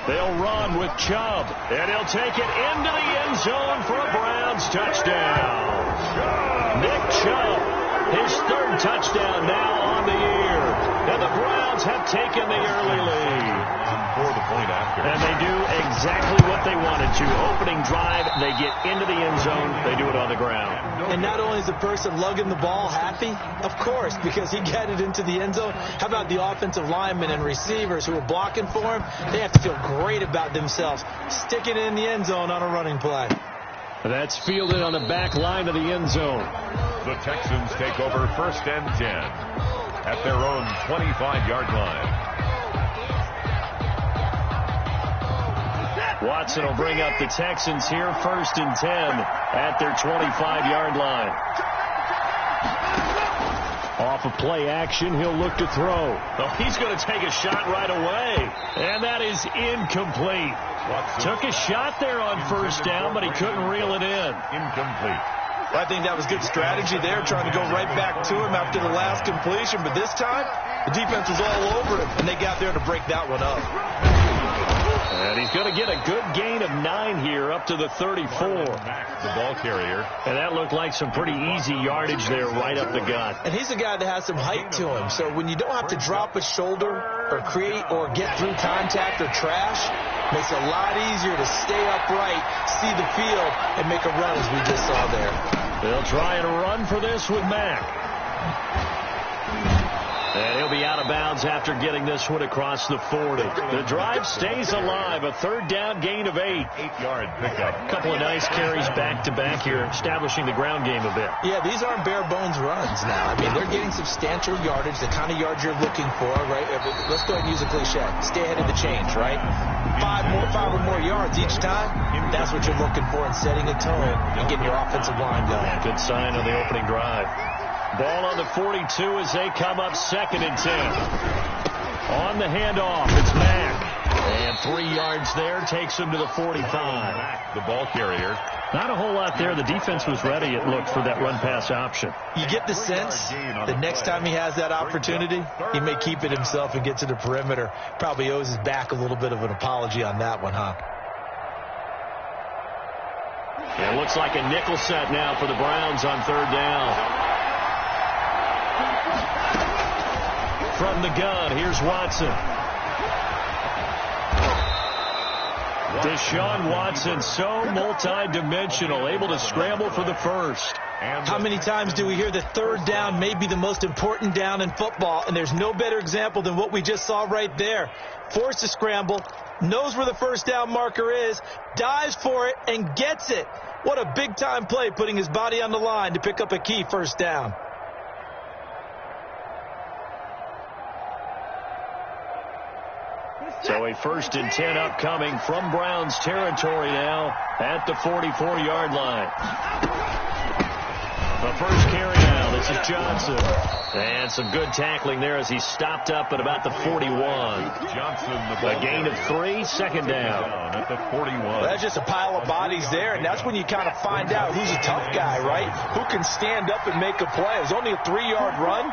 They'll run with Chubb, and he'll take it into the end zone for a Browns touchdown. Nick Chubb, his third touchdown now on the year. And the Browns have taken the early lead. For the point after. And they do exactly what they wanted to. Opening drive, they get into the end zone. They do it on the ground. And not only is the person lugging the ball happy, of course, because he got it into the end zone. How about the offensive linemen and receivers who are blocking for him? They have to feel great about themselves, sticking it in the end zone on a running play. That's fielded on the back line of the end zone. The Texans take over 1st and 10 at their own 25-yard line. Watson will bring up the Texans here 1st and 10 at their 25-yard line. Off of play action, he'll look to throw. Oh, he's going to take a shot right away. And that is incomplete. Watson took a shot there on 1st down, but he couldn't reel it in. Incomplete. I think that was good strategy there, trying to go right back to him after the last completion. But this time, the defense was all over him, and they got there to break that one up. And he's going to get a good gain of 9 here up to the 34. The ball carrier. And that looked like some pretty easy yardage there right up the gut. And he's a guy that has some height to him. So when you don't have to drop a shoulder or create or get through contact or trash, makes it a lot easier to stay upright, see the field, and make a run as we just saw there. They'll try and run for this with Mack. And he'll be out of bounds after getting this one across the 40. The drive stays alive. A 3rd down gain of 8. 8-yard pickup. A couple of nice carries back-to-back here, establishing the ground game a bit. Yeah, these aren't bare-bones runs now. I mean, they're getting substantial yardage, the kind of yards you're looking for, right? Let's go ahead and use a cliche. Stay ahead of the change, right? 5 or more yards each time. That's what you're looking for in setting a tone and getting your offensive line going. Good sign on the opening drive. Ball on the 42 as they come up 2nd and 10. On the handoff, it's Mack. And 3 yards there takes him to the 45. The ball carrier. Not a whole lot there. The defense was ready, it looked, for that run-pass option. You get the sense that next time he has that opportunity, he may keep it himself and get to the perimeter. Probably owes his back a little bit of an apology on that one, huh? It looks like a nickel set now for the Browns on 3rd down. From the gun, here's Watson. Deshaun Watson, so multi-dimensional, able to scramble for the first. How many times do we hear that 3rd down may be the most important down in football, and there's no better example than what we just saw right there. Forced to scramble, knows where the 1st down marker is, dives for it, and gets it. What a big-time play, putting his body on the line to pick up a key 1st down. So a 1st and 10 upcoming from Browns territory now at the 44-yard line. The first carry now. This is Johnson. And some good tackling there as he stopped up at about the 41. Johnson, a gain of 3, 2nd down. At the 41. Well, that's just a pile of bodies there, and that's when you kind of find out who's a tough guy, right? Who can stand up and make a play. It was only a 3-yard run,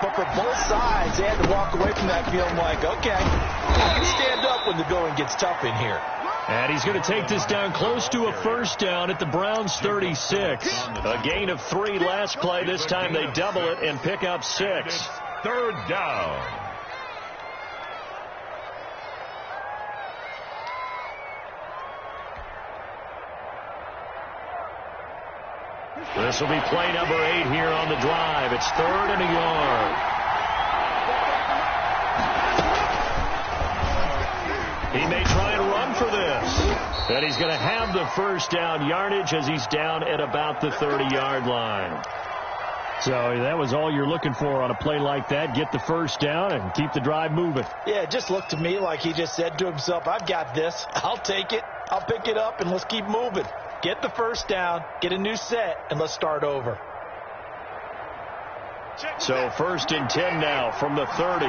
but for both sides, they had to walk away from that feeling like, okay, I can stand up when the going gets tough in here. And he's going to take this down close to a 1st down at the Browns 36. A gain of 3 last play. This time they double it and pick up 6. 3rd down. This will be play number 8 here on the drive. It's 3rd and a yard. He may try and run for this. And he's going to have the 1st down yardage as he's down at about the 30-yard line. So that was all you're looking for on a play like that. Get the 1st down and keep the drive moving. Yeah, it just looked to me like he just said to himself, I've got this. I'll take it. I'll pick it up, and let's keep moving. Get the 1st down, get a new set, and let's start over. So 1st and 10 now from the 30.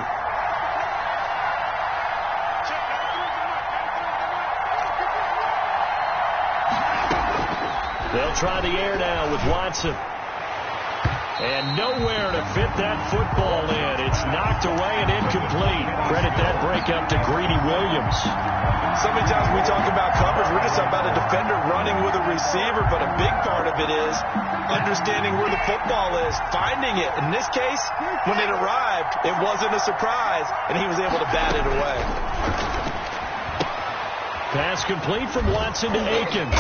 They'll try the air now with Watson. And nowhere to fit that football in. It's knocked away and incomplete. Credit that breakup to Greedy Williams. So many times when we talk about coverage, we're just talking about a defender running with a receiver, but a big part of it is understanding where the football is, finding it. In this case, when it arrived, it wasn't a surprise, and he was able to bat it away. Pass complete from Watson to Akins.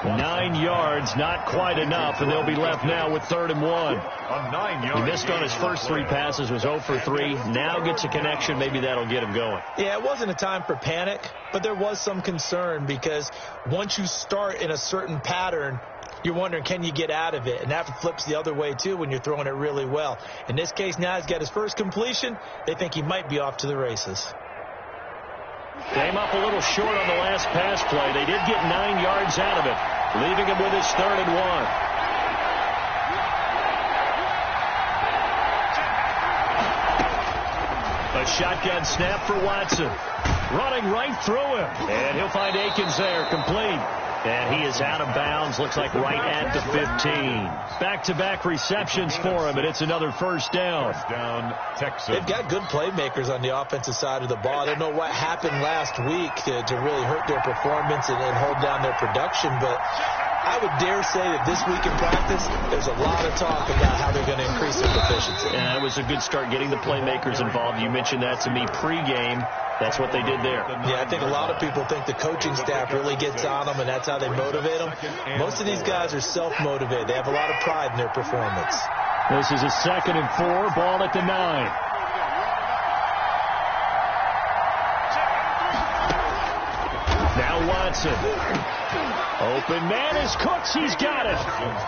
9 yards, not quite enough, and they'll be left now with 3rd and 1. A 9-yard. He missed on his first 3 passes, was 0 for 3. Now gets a connection. Maybe that'll get him going. Yeah, it wasn't a time for panic, but there was some concern because once you start in a certain pattern, you're wondering, can you get out of it? And that flips the other way, too, when you're throwing it really well. In this case, now he's got his first completion. They think he might be off to the races. Came up a little short on the last pass play. They did get 9 yards out of it, leaving him with his 3rd and 1. A shotgun snap for Watson. Running right through him. And he'll find Akins there, complete. And he is out of bounds, looks like right at the 15. Back-to-back receptions for him, and it's another first down. First down, Texan. They've got good playmakers on the offensive side of the ball. I don't know what happened last week to really hurt their performance and hold down their production, but I would dare say that this week in practice, there's a lot of talk about how they're going to increase their proficiency. Yeah, it was a good start getting the playmakers involved. You mentioned that to me pregame. That's what they did there. Yeah, I think a lot of people think the coaching staff really gets on them, and that's how they motivate them. Most of these guys are self-motivated. They have a lot of pride in their performance. This is a 2nd and 4, ball at the 9. Now Watson. Open man is Cooks. He's got it.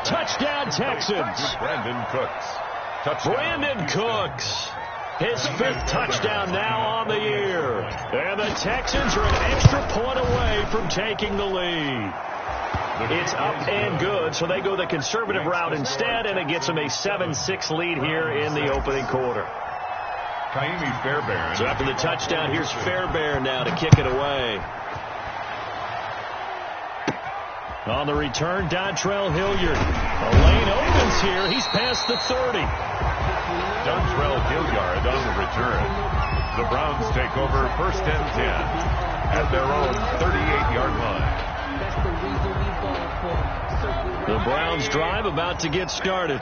Touchdown, Texans. Brandon Cooks. Touchdown. Brandon Cooks. His 5th touchdown now on the year. And the Texans are an extra point away from taking the lead. It's up and good, so they go the conservative route instead, and it gets them a 7-6 lead here in the opening quarter. Kaimi Fairbairn. So after the touchdown, here's Fairbairn now to kick it away. On the return, Dontrell Hilliard. A lane opens here. He's past the 30. Dontrell Hilliard on the return. The Browns take over 1st and 10 at their own 38-yard line. The Browns drive about to get started.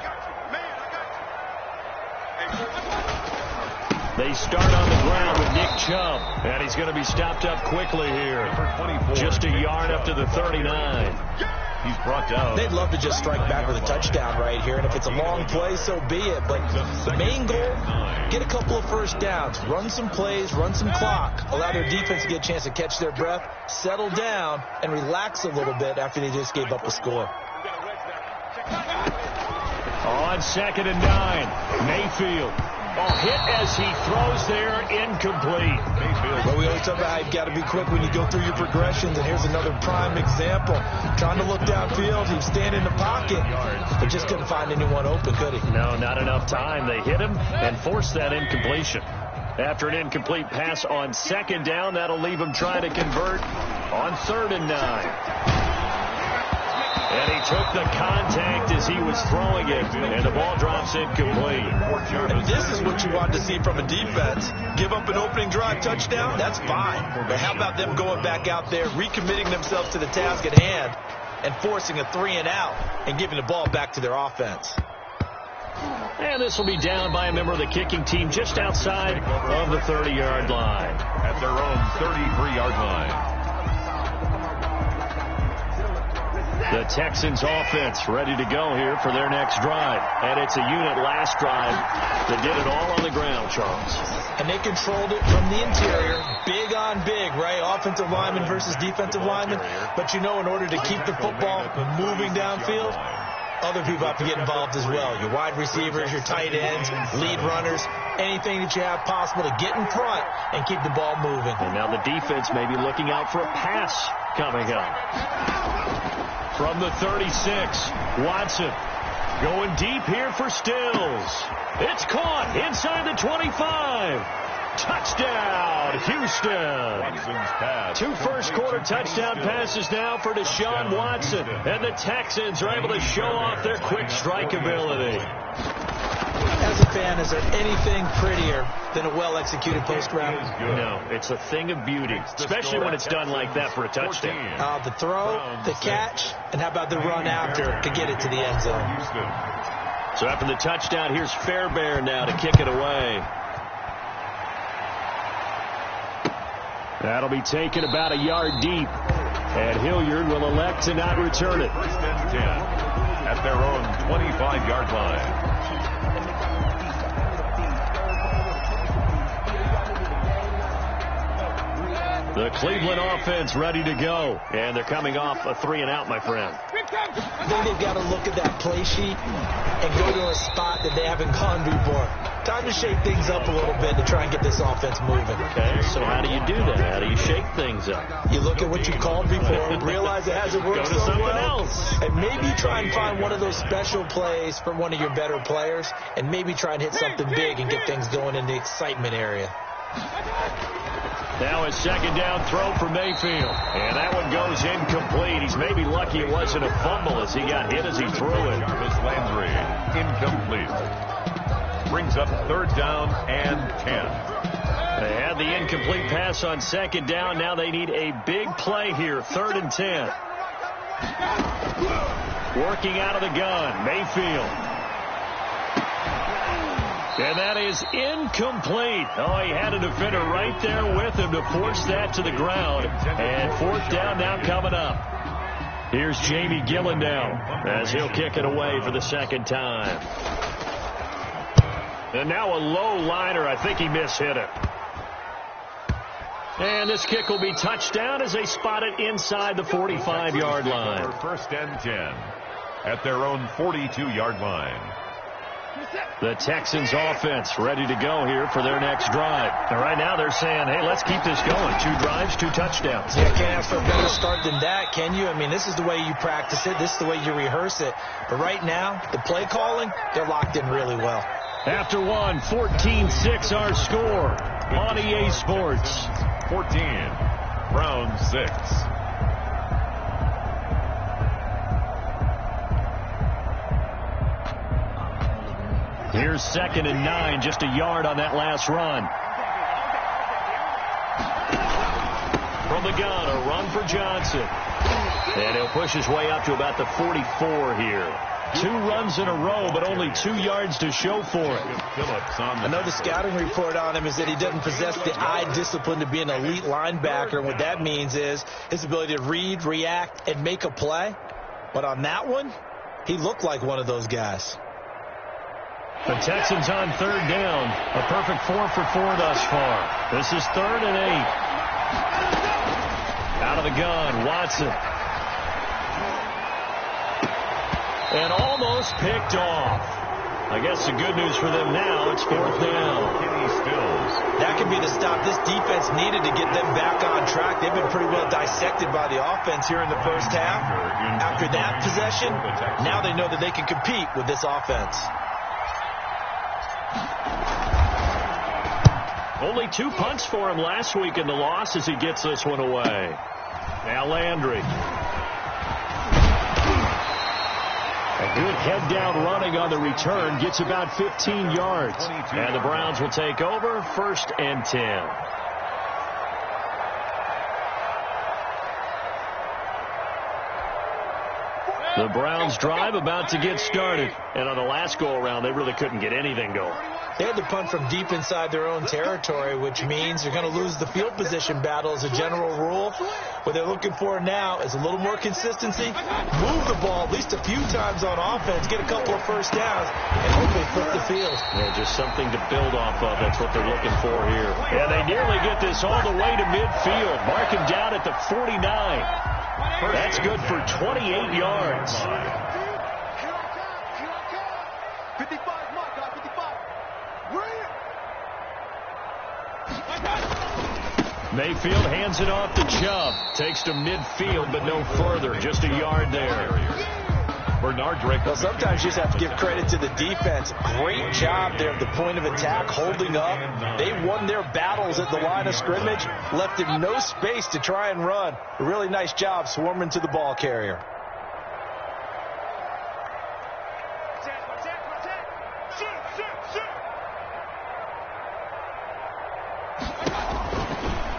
They start on the ground with Nick Chubb, and he's going to be stopped up quickly here. Just a yard up to the 39. He's brought down. They'd love to just strike back with a touchdown right here, and if it's a long play, so be it. But the main goal, get a couple of first downs, run some plays, run some clock, allow their defense to get a chance to catch their breath, settle down, and relax a little bit after they just gave up a score. On 2nd and 9, Mayfield. Hit as he throws there, incomplete. Well, we always talk about how you've got to be quick when you go through your progressions, and here's another prime example. Trying to look downfield, he was standing in the pocket, but just couldn't find anyone open, could he? No, not enough time. They hit him and forced that incompletion. After an incomplete pass on 2nd down, that'll leave him trying to convert on 3rd and 9. And he took the contact as he was throwing it, and the ball drops incomplete. And this is what you want to see from a defense. Give up an opening drive touchdown, that's fine. But how about them going back out there, recommitting themselves to the task at hand, and forcing a 3-and-out and giving the ball back to their offense. And this will be down by a member of the kicking team just outside of the 30-yard line. At their own 33-yard line. The Texans offense ready to go here for their next drive. And it's a unit last drive that did it all on the ground, Charles. And they controlled it from the interior. Big on big, right? Offensive lineman versus defensive lineman. But you know, in order to keep the football moving downfield, other people have to get involved as well. Your wide receivers, your tight ends, lead runners, anything that you have possible to get in front and keep the ball moving. And now the defense may be looking out for a pass coming up. From the 36, Watson going deep here for Stills. It's caught inside the 25. Touchdown, Houston. 2 first-quarter touchdown passes now for Deshaun Watson. And the Texans are able to show off their quick strike ability. As a fan, is there anything prettier than a well-executed post route? No, it's a thing of beauty, especially when it's done like that for a touchdown. The throw, the catch, and how about the run after to get it to the end zone? So after the touchdown, here's Fairbairn now to kick it away. That'll be taken about a yard deep, and Hilliard will elect to not return it. First and 10 at their own 25-yard line. The Cleveland offense ready to go, and they're coming off a 3-and-out, my friend. I think they've got to look at that play sheet and go to a spot that they haven't gone before. Time to shake things up a little bit to try and get this offense moving. Okay, so how do you do that? How do you shake things up? You look at what you called before, realize it hasn't worked so well, and maybe try and find one of those special plays from one of your better players, and maybe try and hit something big and get things going in the excitement area. Now a second down throw for Mayfield. And that one goes incomplete. He's maybe lucky it wasn't a fumble as he got hit as he threw it. Jarvis Landry, incomplete. Brings up 3rd down and 10. They had the incomplete pass on 2nd down. Now they need a big play here. 3rd and 10. Working out of the gun, Mayfield. And that is incomplete. Oh, he had a defender right there with him to force that to the ground. And 4th down now coming up. Here's Jamie Gillen now as he'll kick it away for the 2nd time. And now a low liner. I think he mishit it. And this kick will be touchdown as they spot it inside the 45-yard line. First and 10 at their own 42-yard line. The Texans offense ready to go here for their next drive. And right now they're saying, hey, let's keep this going. 2 drives, 2 touchdowns. Yeah, can't ask for a better start than that, can you? I mean, this is the way you practice it. This is the way you rehearse it. But right now, the play calling, they're locked in really well. After one, 14-6 our score on EA Sports. 14, Browns 6. Here's 2nd and 9, just a yard on that last run. From the gun, a run for Johnson. And he'll push his way up to about the 44 here. 2 runs in a row, but only 2 yards to show for it. I know the scouting report on him is that he doesn't possess the eye discipline to be an elite linebacker. And what that means is his ability to read, react, and make a play. But on that one, he looked like one of those guys. The Texans on 3rd down. A perfect 4 for 4 thus far. This is 3rd and 8. Out of the gun, Watson. And almost picked off. I guess the good news for them now, it's 4th down. That could be the stop this defense needed to get them back on track. They've been pretty well dissected by the offense here in the first half. After that possession, now they know that they can compete with this offense. Only 2 punts for him last week in the loss as he gets this one away. Now Landry. A good head down running on the return. Gets about 15 yards. And the Browns will take over 1st and 10. The Browns drive about to get started. And on the last go-around, they really couldn't get anything going. They had to punt from deep inside their own territory, which means they're going to lose the field position battle as a general rule. What they're looking for now is a little more consistency, move the ball at least a few times on offense, get a couple of first downs, and hopefully flip the field. Yeah, just something to build off of. That's what they're looking for here. And they nearly get this all the way to midfield. Mark him down at the 49. That's good for 28 yards. 55, mark, 55. Mayfield hands it off to Chubb. Takes to midfield, but no further. Just a yard there. Well, sometimes you just have to give credit to the defense. Great job there at the point of attack, holding up. They won their battles at the line of scrimmage, left him no space to try and run. A really nice job swarming to the ball carrier.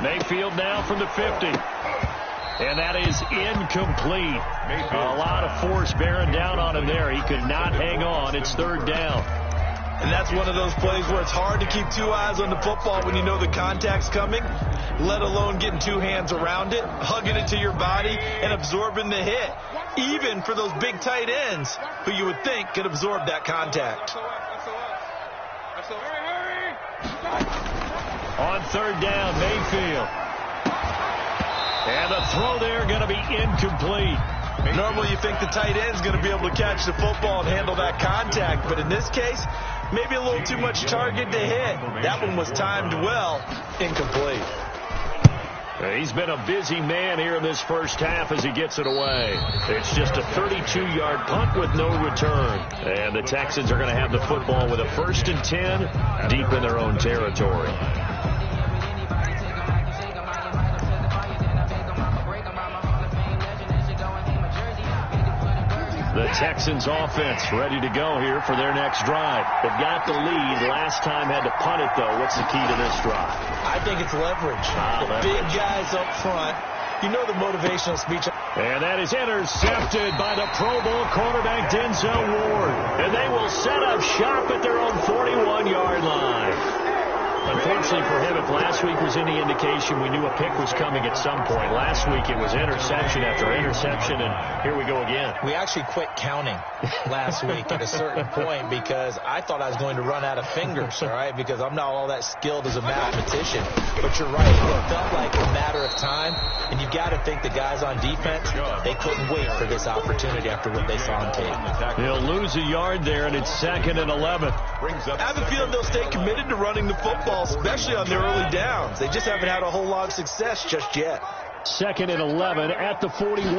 Mayfield now from the 50. And that is incomplete. A lot of force bearing down on him there. He could not hang on. It's third down. And that's one of those plays where it's hard to keep two eyes on the football when you know the contact's coming, let alone getting two hands around it, hugging it to your body, and absorbing the hit, even for those big tight ends who you would think could absorb that contact. On third down, Mayfield. And the throw there going to be incomplete. Normally you think the tight end's going to be able to catch the football and handle that contact, but in this case, maybe a little too much target to hit. That one was timed well, incomplete. He's been a busy man here in this first half as he gets it away. It's just a 32-yard punt with no return. And the Texans are going to have the football with a 1st and 10 deep in their own territory. The Texans offense ready to go here for their next drive. They've got the lead. Last time had to punt it, though. What's the key to this drive? I think it's leverage. Big guys up front. You know the motivational speech. And that is intercepted by the Pro Bowl quarterback Denzel Ward. And they will set up shop at their own 41-yard line. Unfortunately for him, if last week was any indication, we knew a pick was coming at some point. Last week it was interception after interception, and here we go again. We actually quit counting last week at a certain point because I thought I was going to run out of fingers, all right, because I'm not all that skilled as a mathematician. But you're right, it felt like a matter of time, and you've got to think the guys on defense, they couldn't wait for this opportunity after what they saw on tape. They'll lose a yard there, and it's 2nd and 11. I have a feeling they'll stay committed to running the football, especially on their early downs. They just haven't had a whole lot of success just yet. 2nd and 11 at the 41.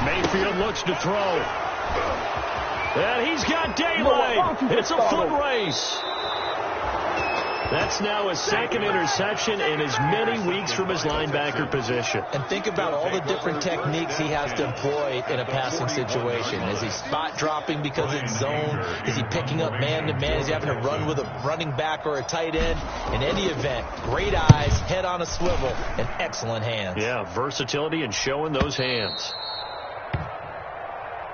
Mayfield looks to throw. And he's got daylight. It's a foot race. That's now his 2nd interception in as many weeks from his linebacker position. And think about all the different techniques he has to employ in a passing situation. Is he spot dropping because it's zone? Is he picking up man-to-man? Is he having to run with a running back or a tight end? In any event, great eyes, head on a swivel, and excellent hands. Yeah, versatility and showing those hands.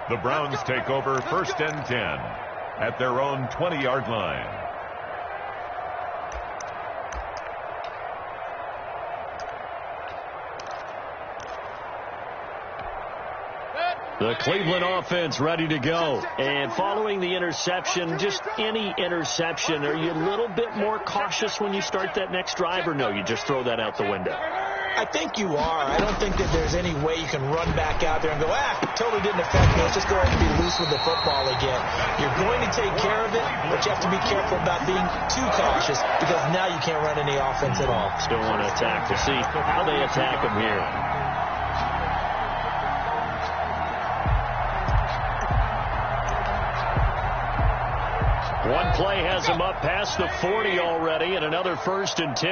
The Browns take over 1st and 10 at their own 20-yard line. The Cleveland offense ready to go. And following the interception, just any interception, are you a little bit more cautious when you start that next drive, or no, you just throw that out the window? I think you are. I don't think that there's any way you can run back out there and go, totally didn't affect me. Let's just go ahead and be loose with the football again. You're going to take care of it, but you have to be careful about being too cautious because now you can't run any offense at all. Still want to attack to see how they attack them here. One play has him up past the 40 already, and another 1st and 10.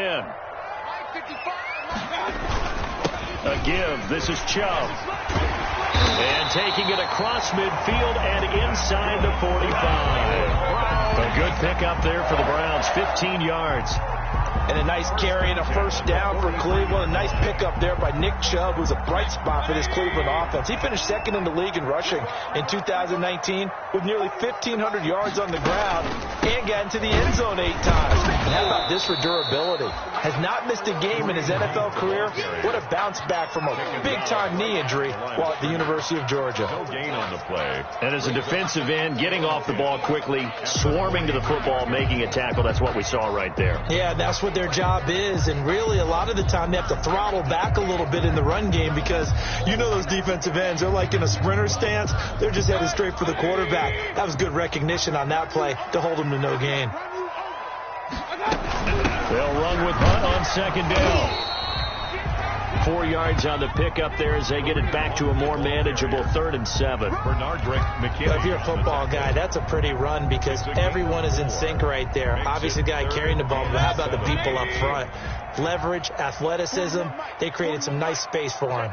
A give. This is Chubb. And taking it across midfield and inside the 45. A good pickup there for the Browns. 15 yards. And a nice carry and a 1st down for Cleveland. A nice pickup there by Nick Chubb, who's a bright spot for this Cleveland offense. He finished 2nd in the league in rushing in 2019 with nearly 1,500 yards on the ground and got into the end zone 8 times. And how about this for durability? Has not missed a game in his NFL career. What a bounce back from a big-time knee injury while at the University of Georgia. No gain on the play. And as a defensive end, getting off the ball quickly, swarming to the football, making a tackle, that's what we saw right there. Yeah, that's what their job is, and really a lot of the time they have to throttle back a little bit in the run game because you know those defensive ends, they're like in a sprinter stance. They're just headed straight for the quarterback. That was good recognition on that play to hold them to no gain. They'll run with Hunt on 2nd down. 4 yards on the pickup there as they get it back to a more manageable 3rd and 7. If you're a football guy, that's a pretty run because everyone is in sync right there. Obviously, the guy carrying the ball, but how about the people up front? Leverage, athleticism, they created some nice space for him.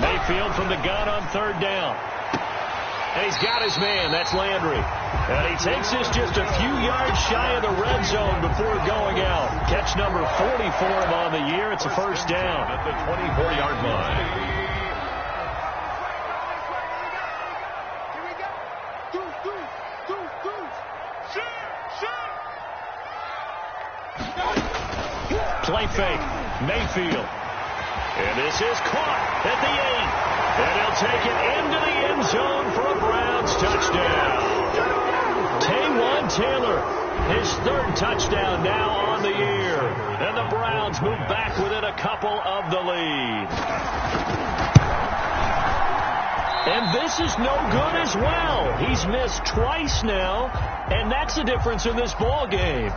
Mayfield from the gun on 3rd down. And he's got his man. That's Landry. And he takes this just a few yards shy of the red zone before going out. Catch number 40 for him on the year. It's a 1st down at the 24-yard line. Play fake. Mayfield. And this is caught at the 8. And he'll take it into the end zone for a Browns touchdown. Taywan Taylor, his 3rd touchdown now on the year. And the Browns move back within a couple of the lead. And this is no good as well. He's missed twice now, and that's the difference in this ball game.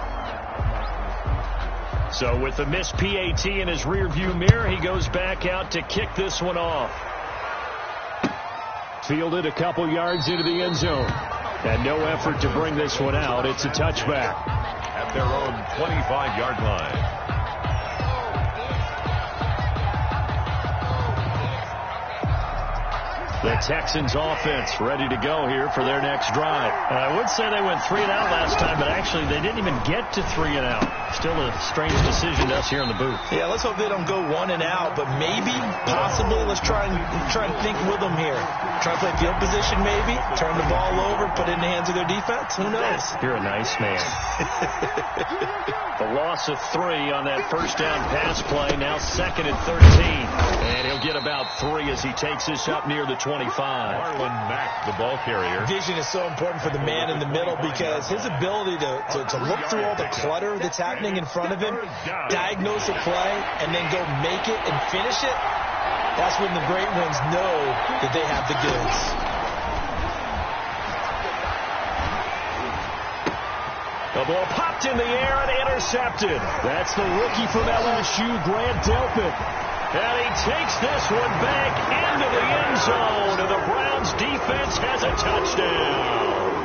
So with the missed PAT in his rearview mirror, he goes back out to kick this one off. Fielded a couple yards into the end zone. And no effort to bring this one out. It's a touchback. At their own 25-yard line. The Texans offense ready to go here for their next drive. I would say they went 3 and out last time, but actually they didn't even get to 3 and out. Still a strange decision to us here in the booth. Yeah, let's hope they don't go 1 and out, but maybe, possibly, let's try and think with them here. Try to play field position maybe, turn the ball over, put it in the hands of their defense. Who knows? You're a nice man. The loss of 3 on that 1st down pass play. Now 2nd and 13. And he'll get about 3 as he takes this up near the 25. Marlon Mack, the ball carrier. Vision is so important for the man in the middle because his ability to look through all the clutter that's happening in front of him, diagnose a play, and then go make it and finish it, that's when the great ones know that they have the goods. The ball popped in the air and intercepted. That's the rookie from LSU, Grant Delpit. And he takes this one back into the end zone, and the Browns defense has a touchdown.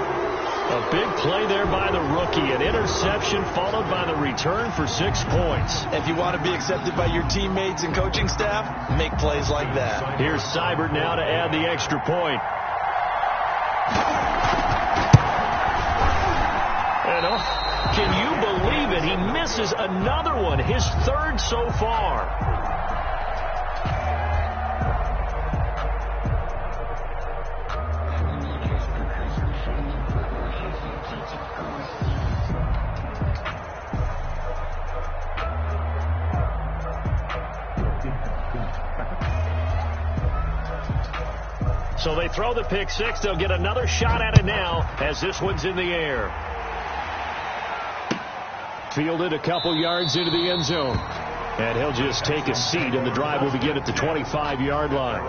A big play there by the rookie. An interception followed by the return for 6 points. If you want to be accepted by your teammates and coaching staff, make plays like that. Here's Seibert now to add the extra point. And can you believe it? He misses another one, his 3rd so far. So they throw the pick 6. They'll get another shot at it now as this one's in the air. Fielded a couple yards into the end zone. And he'll just take a seat, and the drive will begin at the 25-yard line.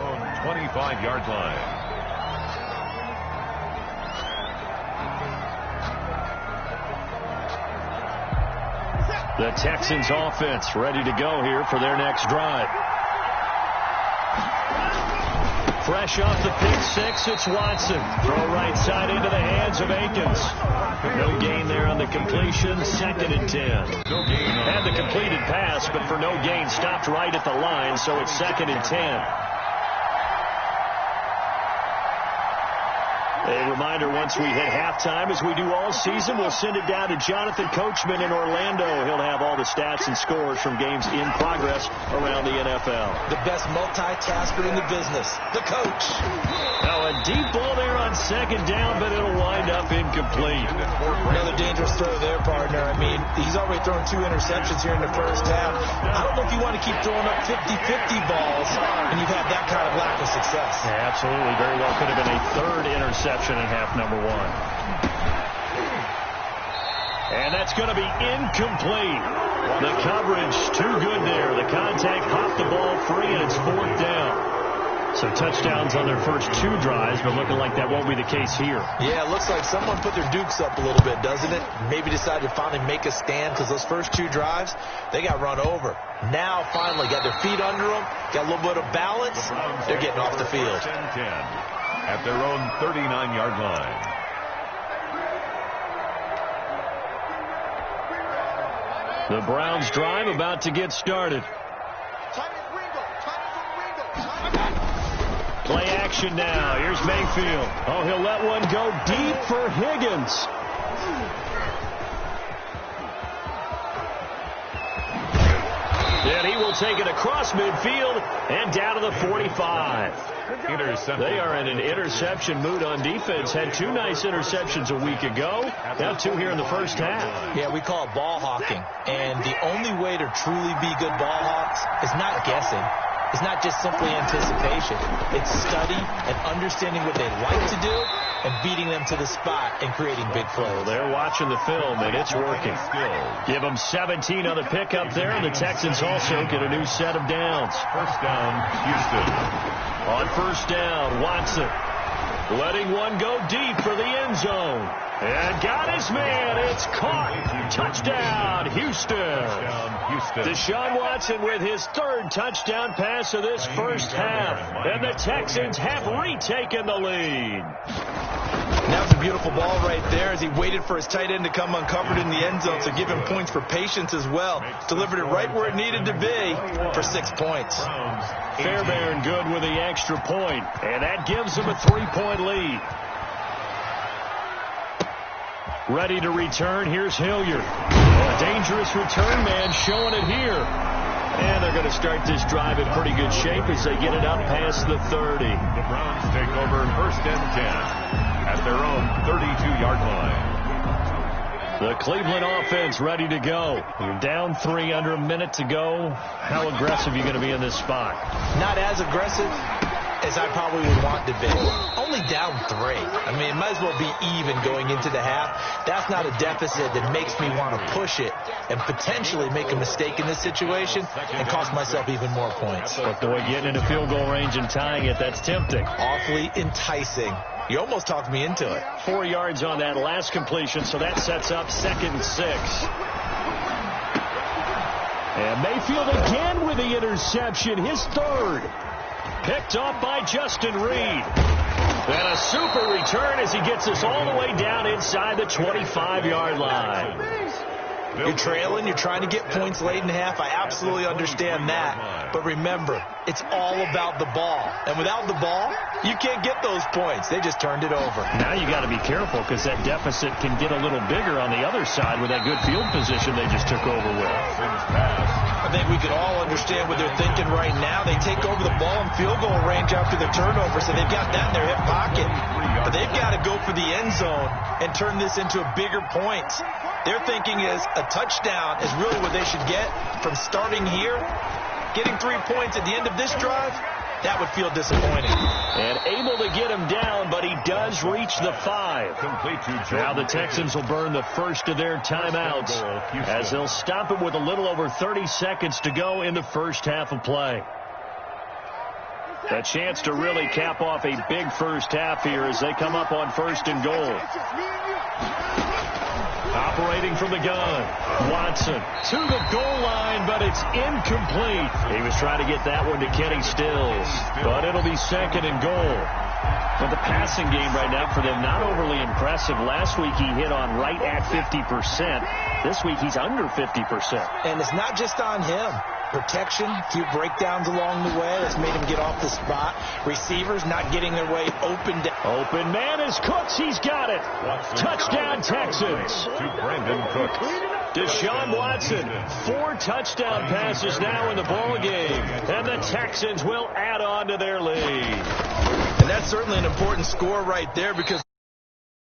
25-yard line. The Texans offense ready to go here for their next drive. Fresh off the pick 6, it's Watson. Throw right side into the hands of Akins. No gain there on the completion. 2nd and 10. Had the completed pass, but for no gain, stopped right at the line, so it's 2nd and 10. A reminder, once we hit halftime, as we do all season, we'll send it down to Jonathan Coachman in Orlando. He'll have all the stats and scores from games in progress around the NFL. The best multitasker in the business, the coach. Now a deep ball there on 2nd down, but it'll wind up incomplete. Another dangerous throw there, partner. I mean, he's already thrown 2 interceptions here in the 1st half. I don't know if you want to keep throwing up 50-50 balls and you've had that kind of lack of success. Yeah, absolutely. Very well could have been a 3rd interception in half number 1. And that's going to be incomplete. The coverage too good there. The contact popped the ball free, and it's 4th down. So touchdowns on their first 2 drives, but looking like that won't be the case here. Yeah, it looks like someone put their dukes up a little bit, doesn't it? Maybe decided to finally make a stand because those first 2 drives, they got run over. Now, finally, got their feet under them, got a little bit of balance. They're getting off the field. 10-10 at their own 39-yard line. The Browns drive about to get started. Play action now. Here's Mayfield. Oh, he'll let one go deep for Higgins. And he will take it across midfield and down to the 45. They are in an interception mood on defense. Had 2 nice interceptions a week ago. Now 2 here in the first half. Yeah, we call it ball hawking. And the only way to truly be good ball hawks is not guessing. It's not just simply anticipation. It's study and understanding what they like to do and beating them to the spot and creating big plays. Well, they're watching the film, and it's working. Give them 17 on the pickup there, and the Texans also get a new set of downs. First down, Houston. On first down, Watson letting one go deep for the end zone. And got his man. It's caught. Touchdown, Houston. Deshaun Watson with his 3rd touchdown pass of this first half. And the Texans have retaken the lead. Now it's a beautiful ball right there as he waited for his tight end to come uncovered in the end zone, so give him points for patience as well. Delivered it right where it needed to be for 6 points. Fairbairn good with the extra point, and that gives him a 3-point lead. Ready to return. Here's Hilliard. A dangerous return man showing it here. And they're going to start this drive in pretty good shape as they get it up past the 30. The Browns take over first and 10 at their own 32-yard line. The Cleveland offense ready to go. You're down 3 under a minute to go. How aggressive are you going to be in this spot? Not as aggressive as I probably would want to be. Only down 3. I mean, it might as well be even going into the half. That's not a deficit that makes me want to push it and potentially make a mistake in this situation and cost myself even more points. But boy, getting into field goal range and tying it, that's tempting. Awfully enticing. You almost talked me into it. 4 yards on that last completion, so that sets up 2nd and 6. And Mayfield again with the interception, his 3rd. Picked off by Justin Reed. And a super return as he gets us all the way down inside the 25-yard line. You're trailing. You're trying to get points late in half. I absolutely understand that. But remember, it's all about the ball. And without the ball, you can't get those points. They just turned it over. Now you got to be careful because that deficit can get a little bigger on the other side with that good field position they just took over with. I think we could all understand what they're thinking right now. They take over the ball in field goal range after the turnover, so they've got that in their hip pocket. But they've got to go for the end zone and turn this into a bigger points. Their thinking is a touchdown is really what they should get from starting here. Getting 3 points at the end of this drive, that would feel disappointing. And able to get him down, but he does reach the 5. Now the Texans will burn the first of their timeouts as they'll stop it with a little over 30 seconds to go in the first half of play. A chance to really cap off a big first half here as they come up on 1st and goal. Operating from the gun. Watson to the goal line, but it's incomplete. He was trying to get that one to Kenny Stills, but it'll be 2nd and goal. But the passing game right now for them, not overly impressive. Last week he hit on right at 50%. This week he's under 50%. And it's not just on him. Protection, a few breakdowns along the way that's made him get off the spot. Receivers not getting their way open. Open man is Cooks. He's got it. Touchdown Texans. To Brandon Cooks. Deshaun Watson, 4 touchdown passes now in the ball game. And the Texans will add on to their lead. And that's certainly an important score right there because